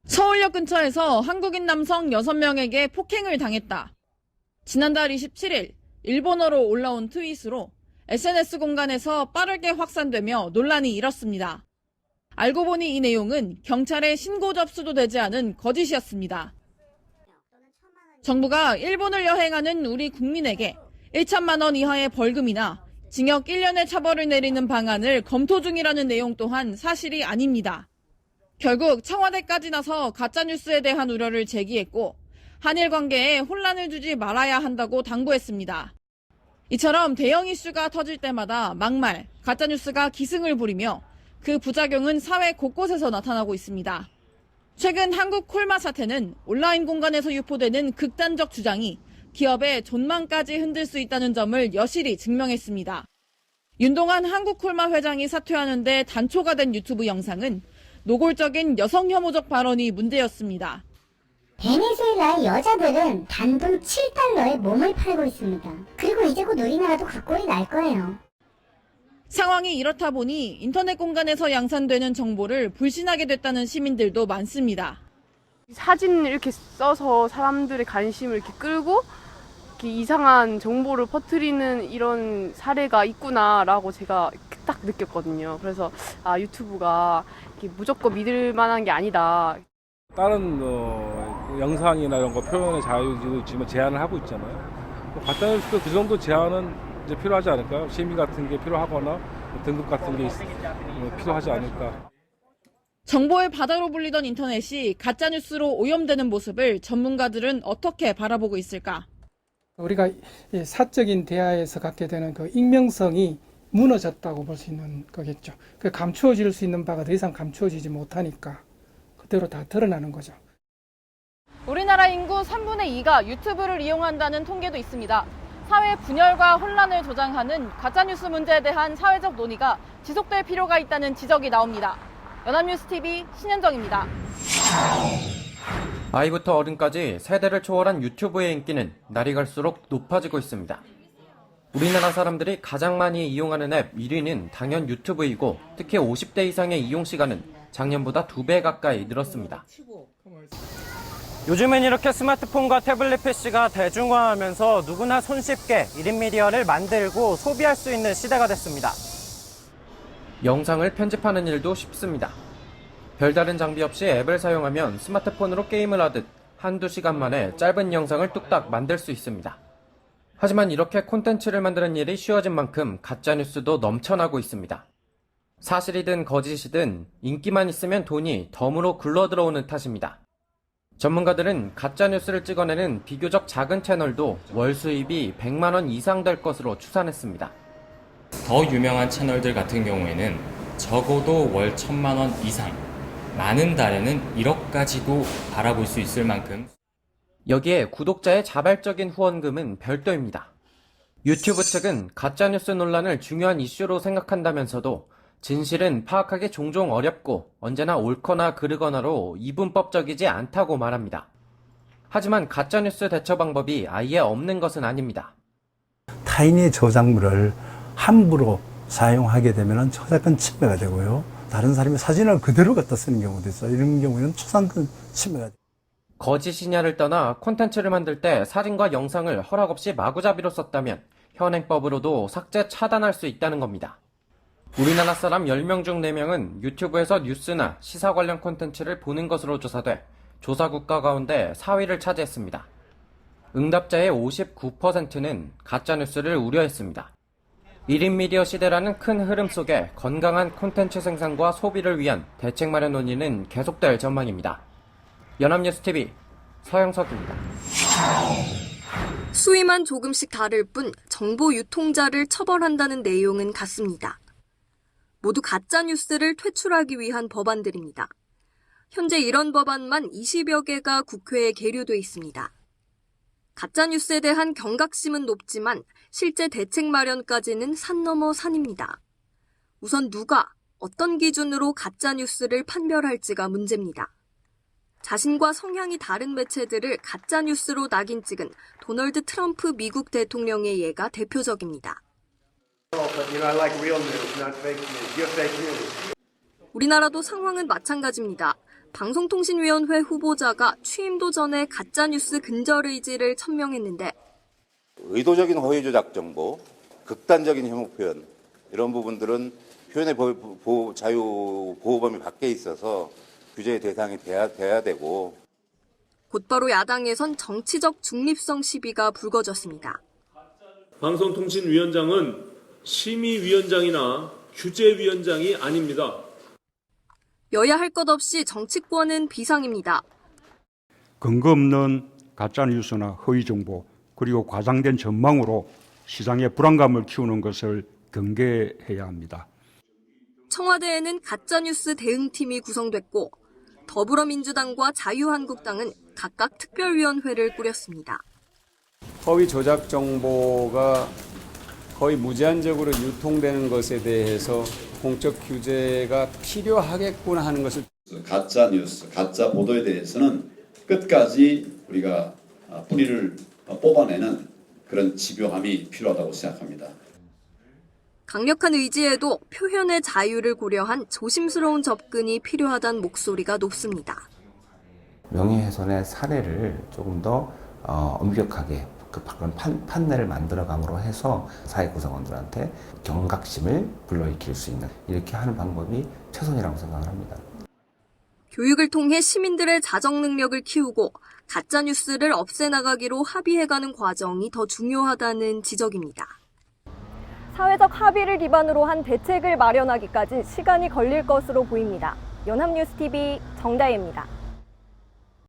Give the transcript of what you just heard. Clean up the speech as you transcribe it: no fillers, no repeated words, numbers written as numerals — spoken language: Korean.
서울역 근처에서 한국인 남성 6명에게 폭행을 당했다. 지난달 27일 일본어로 올라온 트윗으로 SNS 공간에서 빠르게 확산되며 논란이 일었습니다. 알고 보니 이 내용은 경찰에 신고 접수도 되지 않은 거짓이었습니다. 정부가 일본을 여행하는 우리 국민에게 1천만 원 이하의 벌금이나 징역 1년의 처벌을 내리는 방안을 검토 중이라는 내용 또한 사실이 아닙니다. 결국 청와대까지 나서 가짜뉴스에 대한 우려를 제기했고 한일 관계에 혼란을 주지 말아야 한다고 당부했습니다. 이처럼 대형 이슈가 터질 때마다 막말, 가짜뉴스가 기승을 부리며 그 부작용은 사회 곳곳에서 나타나고 있습니다. 최근 한국 콜마 사태는 온라인 공간에서 유포되는 극단적 주장이 기업의 존망까지 흔들 수 있다는 점을 여실히 증명했습니다. 윤동한 한국 콜마 회장이 사퇴하는데 단초가 된 유튜브 영상은 노골적인 여성 혐오적 발언이 문제였습니다. 베네수엘라의 여자들은 단돈 7달러에 몸을 팔고 있습니다. 그리고 이제 곧 우리나라도 그 꼴이 날 거예요. 상황이 이렇다 보니 인터넷 공간에서 양산되는 정보를 불신하게 됐다는 시민들도 많습니다. 사진을 이렇게 써서 사람들의 관심을 이렇게 끌고 이렇게 이상한 정보를 퍼뜨리는 이런 사례가 있구나라고 제가 딱 느꼈거든요. 그래서 유튜브가 이렇게 무조건 믿을 만한 게 아니다. 다른 영상이나 이런 거 표현의 자유도 지금 제한을 하고 있잖아요. 가짜뉴스도 그 정도 제한은 이제 필요하지 않을까요? 심의 같은 게 필요하거나 등급 같은 게 필요하지 않을까. 정보의 바다로 불리던 인터넷이 가짜뉴스로 오염되는 모습을 전문가들은 어떻게 바라보고 있을까? 우리가 사적인 대화에서 갖게 되는 그 익명성이 무너졌다고 볼 수 있는 거겠죠. 그 감추어질 수 있는 바가 더 이상 감추어지지 못하니까 그대로 다 드러나는 거죠. 우리나라 인구 3분의 2가 유튜브를 이용한다는 통계도 있습니다. 사회 분열과 혼란을 조장하는 가짜뉴스 문제에 대한 사회적 논의가 지속될 필요가 있다는 지적이 나옵니다. 연합뉴스TV 신현정입니다. 아이부터 어른까지 세대를 초월한 유튜브의 인기는 날이 갈수록 높아지고 있습니다. 우리나라 사람들이 가장 많이 이용하는 앱 1위는 당연 유튜브이고 특히 50대 이상의 이용 시간은 작년보다 2배 가까이 늘었습니다. 요즘엔 이렇게 스마트폰과 태블릿 PC가 대중화하면서 누구나 손쉽게 1인 미디어를 만들고 소비할 수 있는 시대가 됐습니다. 영상을 편집하는 일도 쉽습니다. 별다른 장비 없이 앱을 사용하면 스마트폰으로 게임을 하듯 한두 시간 만에 짧은 영상을 뚝딱 만들 수 있습니다. 하지만 이렇게 콘텐츠를 만드는 일이 쉬워진 만큼 가짜뉴스도 넘쳐나고 있습니다. 사실이든 거짓이든 인기만 있으면 돈이 덤으로 굴러들어오는 탓입니다. 전문가들은 가짜뉴스를 찍어내는 비교적 작은 채널도 월 수입이 100만 원 이상 될 것으로 추산했습니다. 더 유명한 채널들 같은 경우에는 적어도 월 1,000만 원 이상, 많은 달에는 1억까지도 바라볼 수 있을 만큼. 여기에 구독자의 자발적인 후원금은 별도입니다. 유튜브 측은 가짜뉴스 논란을 중요한 이슈로 생각한다면서도 진실은 파악하기 종종 어렵고 언제나 옳거나 그르거나로 이분법적이지 않다고 말합니다. 하지만 가짜뉴스 대처 방법이 아예 없는 것은 아닙니다. 타인의 저작물을 함부로 사용하게 되면 저작권 침해가 되고요. 다른 사람의 사진을 그대로 갖다 쓰는 경우도 있어요. 이런 경우에는 초상권 침해가 돼요. 거짓이냐를 떠나 콘텐츠를 만들 때 사진과 영상을 허락 없이 마구잡이로 썼다면 현행법으로도 삭제 차단할 수 있다는 겁니다. 우리나라 사람 10명 중 4명은 유튜브에서 뉴스나 시사 관련 콘텐츠를 보는 것으로 조사돼 조사 국가 가운데 4위를 차지했습니다. 응답자의 59%는 가짜뉴스를 우려했습니다. 1인 미디어 시대라는 큰 흐름 속에 건강한 콘텐츠 생산과 소비를 위한 대책 마련 논의는 계속될 전망입니다. 연합뉴스TV 서영석입니다. 수위만 조금씩 다를 뿐 정보 유통자를 처벌한다는 내용은 같습니다. 모두 가짜뉴스를 퇴출하기 위한 법안들입니다. 현재 이런 법안만 20여 개가 국회에 계류돼 있습니다. 가짜뉴스에 대한 경각심은 높지만 실제 대책 마련까지는 산 넘어 산입니다. 우선 누가 어떤 기준으로 가짜뉴스를 판별할지가 문제입니다. 자신과 성향이 다른 매체들을 가짜뉴스로 낙인 찍은 도널드 트럼프 미국 대통령의 예가 대표적입니다. 우리나라도 상황은 마찬가지입니다. 방송통신위원회 후보자가 취임도 전에 가짜뉴스 근절 의지를 천명했는데 의도적인 허위 조작 정보, 극단적인 혐오 표현 이런 부분들은 표현의 자유 보호 범위 밖에 있어서 규제의 대상이 돼야 되고 곧바로 야당에선 정치적 중립성 시비가 불거졌습니다. 방송통신위원장은 심의위원장이나 규제위원장이 아닙니다. 여야 할 것 없이 정치권은 비상입니다. 근거 없는 가짜뉴스나 허위정보 그리고 과장된 전망으로 시장에 불안감을 키우는 것을 경계해야 합니다. 청와대에는 가짜뉴스 대응팀이 구성됐고 더불어민주당과 자유한국당은 각각 특별위원회를 꾸렸습니다. 허위 조작 정보가 거의 무제한적으로 유통되는 것에 대해서 공적 규제가 필요하겠구나 하는 것을 가짜 뉴스, 가짜 보도에 대해서는 끝까지 우리가 뿌리를 뽑아내는 그런 집요함이 필요하다고 생각합니다. 강력한 의지에도 표현의 자유를 고려한 조심스러운 접근이 필요하다는 목소리가 높습니다. 명예훼손의 사례를 조금 더 엄격하게 그런 판례를 만들어감으로 해서 사회 구성원들한테 경각심을 불러일으킬 수 있는 이렇게 하는 방법이 최선이라고 생각을 합니다. 교육을 통해 시민들의 자정 능력을 키우고 가짜뉴스를 없애나가기로 합의해가는 과정이 더 중요하다는 지적입니다. 사회적 합의를 기반으로 한 대책을 마련하기까지 시간이 걸릴 것으로 보입니다. 연합뉴스TV 정다혜입니다.